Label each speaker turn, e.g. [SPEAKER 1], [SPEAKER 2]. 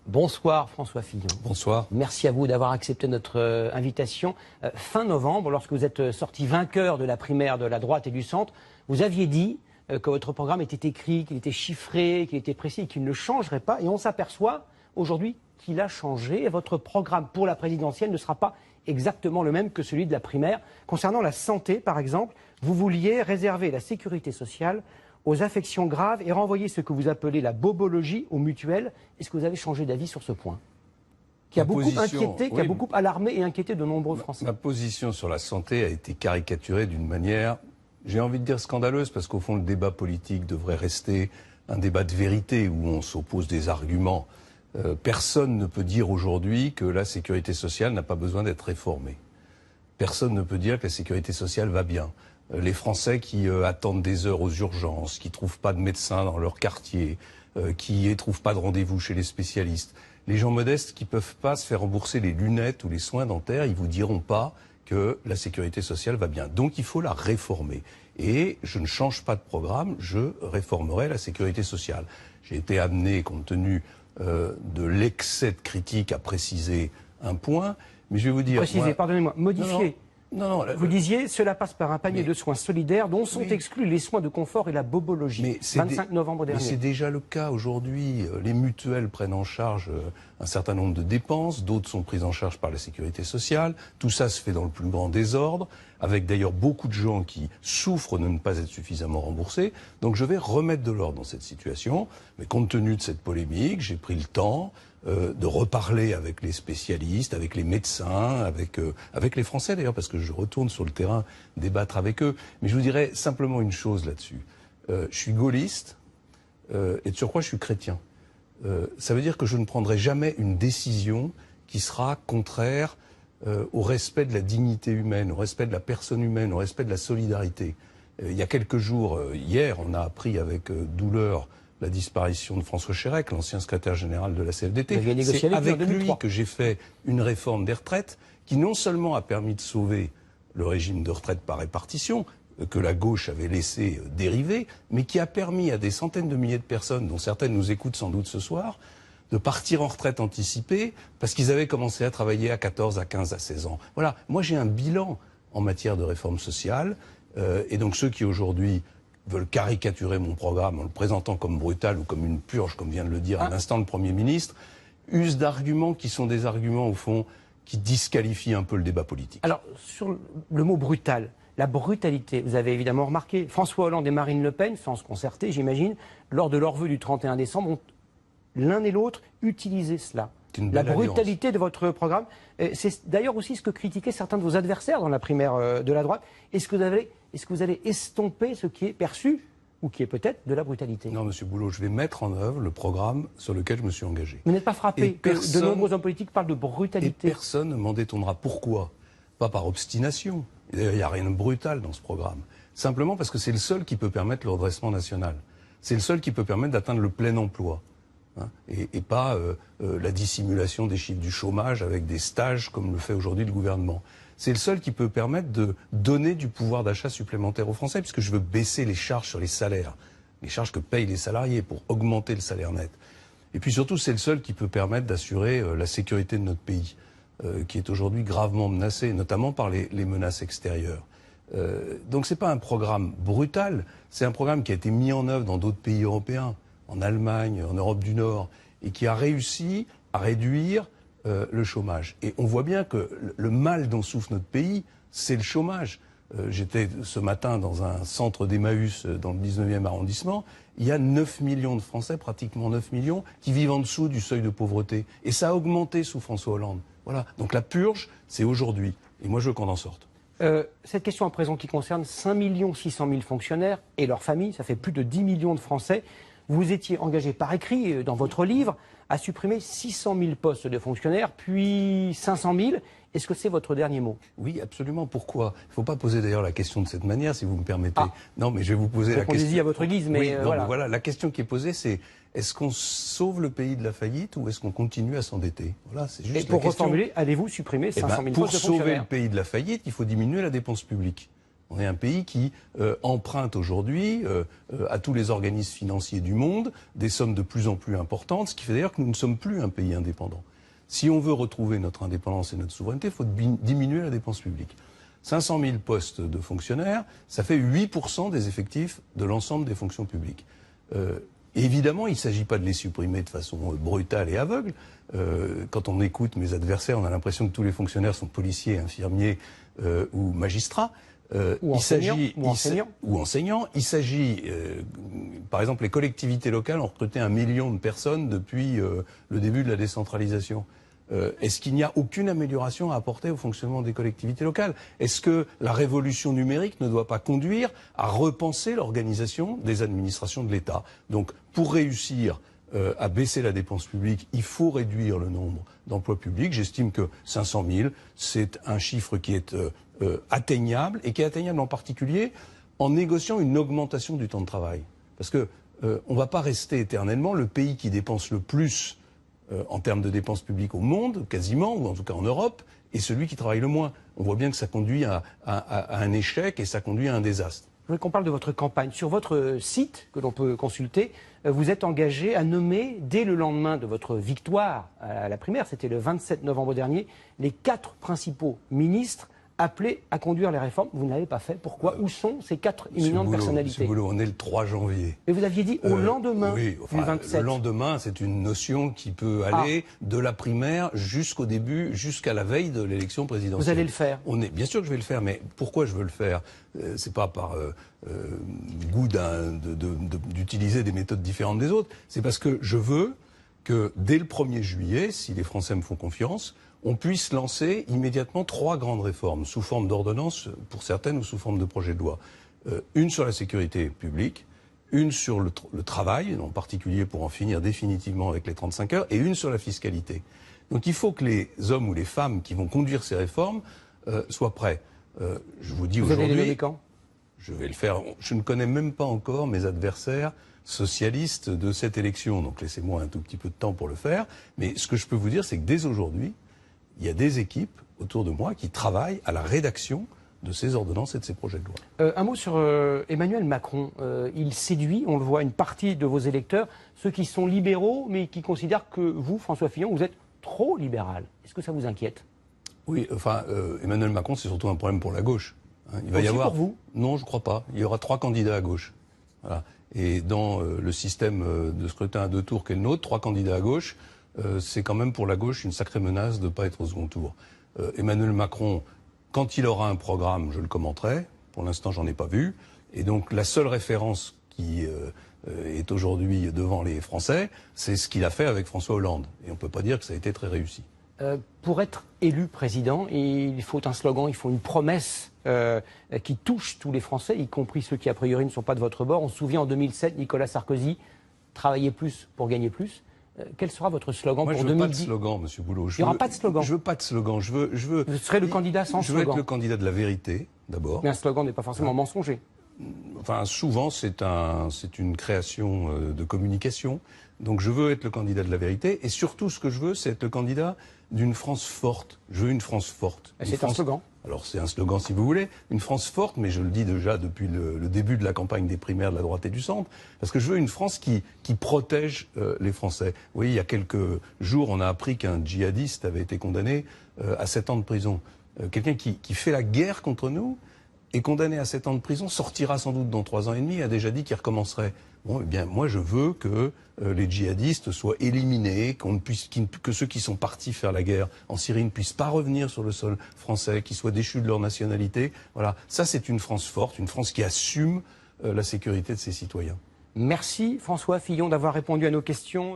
[SPEAKER 1] Bonsoir François Fillon.
[SPEAKER 2] Bonsoir.
[SPEAKER 1] Merci à vous d'avoir accepté notre invitation. Fin novembre, lorsque vous êtes sorti vainqueur de la primaire de la droite et du centre, vous aviez dit que votre programme était écrit, qu'il était chiffré, qu'il était précis et qu'il ne changerait pas. Et on s'aperçoit aujourd'hui qu'il a changé. Et votre programme pour la présidentielle ne sera pas exactement le même que celui de la primaire. Concernant la santé, par exemple, vous vouliez réserver la sécurité sociale aux affections graves et renvoyer ce que vous appelez la bobologie aux mutuelles. Est-ce que vous avez changé d'avis sur ce point qui a beaucoup inquiété, qui a beaucoup alarmé et inquiété de nombreux Français?
[SPEAKER 2] Ma position sur la santé a été caricaturée d'une manière, j'ai envie de dire scandaleuse, parce qu'au fond le débat politique devrait rester un débat de vérité où on s'oppose des arguments. Personne ne peut dire aujourd'hui que la sécurité sociale n'a pas besoin d'être réformée. Personne ne peut dire que la sécurité sociale va bien. Les Français qui attendent des heures aux urgences, qui trouvent pas de médecin dans leur quartier, qui trouvent pas de rendez-vous chez les spécialistes. Les gens modestes qui peuvent pas se faire rembourser les lunettes ou les soins dentaires, ils vous diront pas que la sécurité sociale va bien. Donc il faut la réformer. Et je ne change pas de programme, je réformerai la sécurité sociale. J'ai été amené, compte tenu de l'excès de critique, à préciser un point. Mais je vais vous dire...
[SPEAKER 1] Préciser, pardonnez-moi, modifier.
[SPEAKER 2] Non,
[SPEAKER 1] vous disiez, cela passe par un panier de soins solidaires dont sont exclus les soins de confort et la bobologie. 25 novembre dernier.
[SPEAKER 2] Mais c'est déjà le cas aujourd'hui. Les mutuelles prennent en charge un certain nombre de dépenses, d'autres sont prises en charge par la sécurité sociale. Tout ça se fait dans le plus grand désordre, avec d'ailleurs beaucoup de gens qui souffrent de ne pas être suffisamment remboursés. Donc je vais remettre de l'ordre dans cette situation. Mais compte tenu de cette polémique, j'ai pris le temps de reparler avec les spécialistes, avec les médecins, avec les Français d'ailleurs, parce que je retourne sur le terrain débattre avec eux. Mais je vous dirais simplement une chose là-dessus. Je suis gaulliste et de surcroît je suis chrétien. Ça veut dire que je ne prendrai jamais une décision qui sera contraire au respect de la dignité humaine, au respect de la personne humaine, au respect de la solidarité. Il y a quelques jours, hier, on a appris avec douleur la disparition de François Chérèque, l'ancien secrétaire général de la CFDT. C'est avec lui que j'ai fait une réforme des retraites qui non seulement a permis de sauver le régime de retraite par répartition, que la gauche avait laissé dériver, mais qui a permis à des centaines de milliers de personnes, dont certaines nous écoutent sans doute ce soir, de partir en retraite anticipée parce qu'ils avaient commencé à travailler à 14, à 15, à 16 ans. Voilà, moi j'ai un bilan en matière de réforme sociale, et donc ceux qui aujourd'hui veulent caricaturer mon programme en le présentant comme brutal ou comme une purge, comme vient de le dire à l'instant le Premier ministre, usent d'arguments qui sont des arguments, au fond, qui disqualifient un peu le débat politique.
[SPEAKER 1] Alors, sur le mot brutal, la brutalité, vous avez évidemment remarqué, François Hollande et Marine Le Pen, sans se concerter, j'imagine, lors de leur vœu du 31 décembre, ont l'un et l'autre utilisé cela. La brutalité de votre programme, c'est d'ailleurs aussi ce que critiquaient certains de vos adversaires dans la primaire de la droite. Est-ce que vous allez estomper ce qui est perçu, ou qui est peut-être de la brutalité?
[SPEAKER 2] Non, Monsieur Boulot, je vais mettre en œuvre le programme sur lequel je me suis engagé.
[SPEAKER 1] Vous n'êtes pas frappé que de nombreux hommes politiques parlent de brutalité?
[SPEAKER 2] Et personne ne m'en détournera. Pourquoi? Pas par obstination. Il n'y a rien de brutal dans ce programme. Simplement parce que c'est le seul qui peut permettre le redressement national. C'est le seul qui peut permettre d'atteindre le plein emploi. Et pas la dissimulation des chiffres du chômage avec des stages comme le fait aujourd'hui le gouvernement. C'est le seul qui peut permettre de donner du pouvoir d'achat supplémentaire aux Français, puisque je veux baisser les charges sur les salaires, les charges que payent les salariés pour augmenter le salaire net. Et puis surtout, c'est le seul qui peut permettre d'assurer la sécurité de notre pays, qui est aujourd'hui gravement menacé, notamment par les menaces extérieures. Donc c'est pas un programme brutal, c'est un programme qui a été mis en œuvre dans d'autres pays européens, en Allemagne, en Europe du Nord, et qui a réussi à réduire le chômage. Et on voit bien que le mal dont souffre notre pays, c'est le chômage. J'étais ce matin dans un centre d'Emmaüs dans le 19e arrondissement. Il y a 9 millions de Français, pratiquement 9 millions, qui vivent en dessous du seuil de pauvreté. Et ça a augmenté sous François Hollande. Voilà. Donc la purge, c'est aujourd'hui. Et moi, je veux qu'on en sorte.
[SPEAKER 1] Cette question à présent qui concerne 5 600 000 fonctionnaires et leurs familles, ça fait plus de 10 millions de Français. Vous étiez engagé par écrit dans votre livre à supprimer 600 000 postes de fonctionnaires, puis 500 000. Est-ce que c'est votre dernier mot?
[SPEAKER 2] Oui, absolument. Pourquoi? Il ne faut pas poser d'ailleurs la question de cette manière, si vous me permettez. Non, mais je vais vous poser la question.
[SPEAKER 1] Répondez-y à votre guise, mais
[SPEAKER 2] oui,
[SPEAKER 1] voilà.
[SPEAKER 2] Mais voilà. La question qui est posée, c'est est-ce qu'on sauve le pays de la faillite ou est-ce qu'on continue à s'endetter? Voilà, c'est juste.
[SPEAKER 1] Et pour reformuler, allez-vous supprimer 500 000 postes de fonctionnaires?
[SPEAKER 2] Pour sauver le pays de la faillite, il faut diminuer la dépense publique. On est un pays qui emprunte aujourd'hui à tous les organismes financiers du monde des sommes de plus en plus importantes, ce qui fait d'ailleurs que nous ne sommes plus un pays indépendant. Si on veut retrouver notre indépendance et notre souveraineté, il faut diminuer la dépense publique. 500 000 postes de fonctionnaires, ça fait 8% des effectifs de l'ensemble des fonctions publiques. Évidemment, il ne s'agit pas de les supprimer de façon brutale et aveugle. Quand on écoute mes adversaires, on a l'impression que tous les fonctionnaires sont policiers, infirmiers ou magistrats.
[SPEAKER 1] Ou
[SPEAKER 2] enseignants. Il s'agit, par exemple, les collectivités locales ont recruté 1 million de personnes depuis le début de la décentralisation. Est-ce qu'il n'y a aucune amélioration à apporter au fonctionnement des collectivités locales? Est-ce que la révolution numérique ne doit pas conduire à repenser l'organisation des administrations de l'État? Donc, pour réussir à baisser la dépense publique, il faut réduire le nombre d'emplois publics. J'estime que 500 000, c'est un chiffre qui est atteignable, et qui est atteignable en particulier en négociant une augmentation du temps de travail. Parce que on ne va pas rester éternellement le pays qui dépense le plus en termes de dépenses publiques au monde, quasiment, ou en tout cas en Europe, et celui qui travaille le moins. On voit bien que ça conduit à un échec et ça conduit à un désastre.
[SPEAKER 1] Je voudrais qu'on parle de votre campagne. Sur votre site, que l'on peut consulter, vous êtes engagé à nommer, dès le lendemain de votre victoire à la primaire, c'était le 27 novembre dernier, les 4 principaux ministres appelés à conduire les réformes. Vous ne l'avez pas fait. Pourquoi? Où sont ces 4 éminentes personnalités?
[SPEAKER 2] Monsieur Boulot, on est le 3 janvier.
[SPEAKER 1] Et vous aviez dit au lendemain
[SPEAKER 2] du 27. Le lendemain, c'est une notion qui peut aller de la primaire jusqu'au début, jusqu'à la veille de l'élection présidentielle.
[SPEAKER 1] Vous allez le faire?
[SPEAKER 2] Bien sûr que je vais le faire, mais pourquoi je veux le faire? C'est pas par goût d'utiliser des méthodes différentes des autres. C'est parce que je veux que dès le 1er juillet, si les Français me font confiance, on puisse lancer immédiatement 3 grandes réformes, sous forme d'ordonnances pour certaines ou sous forme de projet de loi. Une sur la sécurité publique, une sur le travail, en particulier pour en finir définitivement avec les 35 heures, et une sur la fiscalité. Donc il faut que les hommes ou les femmes qui vont conduire ces réformes soient prêts. Je vous dis aujourd'hui...
[SPEAKER 1] Vous allez les nommer quand?
[SPEAKER 2] Je vais le faire. Je ne connais même pas encore mes adversaires socialistes de cette élection, donc laissez-moi un tout petit peu de temps pour le faire. Mais ce que je peux vous dire, c'est que dès aujourd'hui, il y a des équipes autour de moi qui travaillent à la rédaction de ces ordonnances et de ces projets de loi.
[SPEAKER 1] Un mot sur Emmanuel Macron. Il séduit, on le voit, une partie de vos électeurs, ceux qui sont libéraux, mais qui considèrent que vous, François Fillon, vous êtes trop libéral. Est-ce que ça vous inquiète?
[SPEAKER 2] Oui, enfin, Emmanuel Macron, c'est surtout un problème pour la gauche. Il va
[SPEAKER 1] y
[SPEAKER 2] avoir...
[SPEAKER 1] pour vous?
[SPEAKER 2] Non, je ne crois pas. Il y aura 3 candidats à gauche. Voilà. Et dans le système de scrutin à 2 tours qu'est le nôtre, 3 candidats à gauche, c'est quand même pour la gauche une sacrée menace de ne pas être au second tour. Emmanuel Macron, quand il aura un programme, je le commenterai. Pour l'instant, j'en ai pas vu. Et donc, la seule référence qui est aujourd'hui devant les Français, c'est ce qu'il a fait avec François Hollande. Et on ne peut pas dire que ça a été très réussi.
[SPEAKER 1] Pour être élu président, il faut un slogan, il faut une promesse qui touche tous les Français, y compris ceux qui a priori ne sont pas de votre bord. On se souvient en 2007, Nicolas Sarkozy, travailler plus pour gagner plus. Quel sera votre slogan pour 2010?
[SPEAKER 2] Moi, je veux pas de slogan, Monsieur Boulot.
[SPEAKER 1] Il n'y aura pas de slogan.
[SPEAKER 2] Je veux pas de slogan. Vous
[SPEAKER 1] serez le candidat sans slogan.
[SPEAKER 2] Je veux être le candidat de la vérité, d'abord.
[SPEAKER 1] Mais un slogan n'est pas forcément mensonger.
[SPEAKER 2] Enfin, souvent, c'est une création de communication. Donc, je veux être le candidat de la vérité. Et surtout, ce que je veux, c'est être le candidat d'une France forte. Je veux une France forte.
[SPEAKER 1] C'est un slogan.
[SPEAKER 2] Alors, c'est un slogan, si vous voulez. Une France forte, mais je le dis déjà depuis le début de la campagne des primaires de la droite et du centre. Parce que je veux une France qui protège les Français. Vous voyez, il y a quelques jours, on a appris qu'un djihadiste avait été condamné à 7 ans de prison. Quelqu'un qui fait la guerre contre nous est condamné à 7 ans de prison, sortira sans doute dans 3 ans et demi, a déjà dit qu'il recommencerait. Bon, eh bien, moi, je veux que les djihadistes soient éliminés, que ceux qui sont partis faire la guerre en Syrie ne puissent pas revenir sur le sol français, qu'ils soient déchus de leur nationalité. Voilà, ça, c'est une France forte, une France qui assume la sécurité de ses citoyens.
[SPEAKER 1] Merci François Fillon d'avoir répondu à nos questions.